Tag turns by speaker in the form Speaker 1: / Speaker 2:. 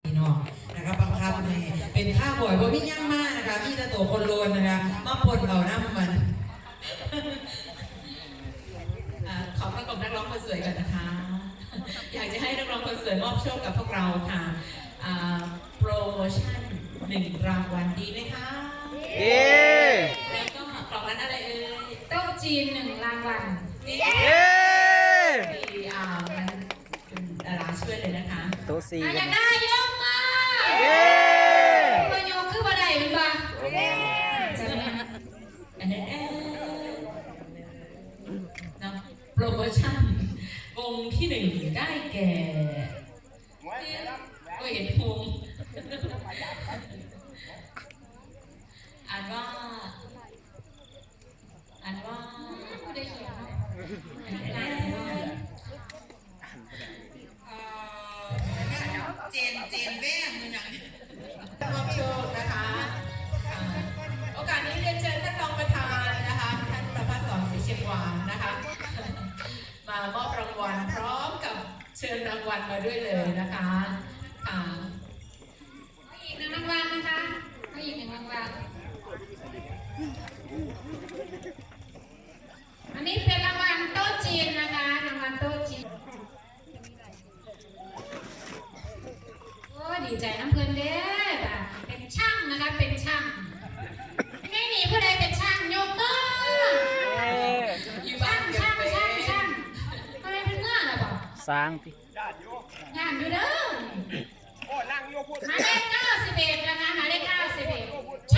Speaker 1: พี่น้องนะคะบังคับให้เป็นข้าบ่อยว่าไม่ยั่งมากนะคะพี่ตะโตคนโลนนะคะมาปนเอาน้ำมัน
Speaker 2: ขอประกอบนักร้องคนสวยกันนะคะ อยากจะให้นักร้องคนสวยมอบโชคกับพวกเราค่ะโปรโมชั่น1 รางวัลดีไหมคะแล้วก็กล่องนั้นอะไรเอ่ย
Speaker 3: โต๊ะจีน1 รางวัล
Speaker 2: ดีมันเป็นดาราช่วยเลยนะคะ
Speaker 4: โต๊ะ4
Speaker 3: อยากได้ยกมาโยกคือบ่ได้เป็นบ้า
Speaker 2: อันนั้นเนาะโปรโมชั่นวงที่1ได้แก่ก็เห็นพุงอ่านว่า
Speaker 3: ผู้ได้เขียน
Speaker 1: เจนแว่มือหนัง
Speaker 2: มอบโชคนะคะโอกาสนี้เรียนเชิญท่านรองประธานนะคะท่านประภาสศรีเชียงหวานนะคะมามอบรางวัลพร้อมกับเชิญรางวัลมาด้วยเลยนะคะ
Speaker 3: อีก1 รางวัลนะคะอีก1 รางวัลอันนี้เป็นรางวัลโต๊ะจีนนะคะรางวัลโต๊ะจีนโอ้ดีใจน้ำเพลินเด้อเป็นช่างนะคะเป็นช่างไม่หนีผู้ใดเป็นช่างยกมือช่างทำไมเป็นเงื่อนล่ะบอก
Speaker 4: สร้างพี่
Speaker 3: งานอยู่เด้อหมายเลข91นะคะหมายเลข91ช่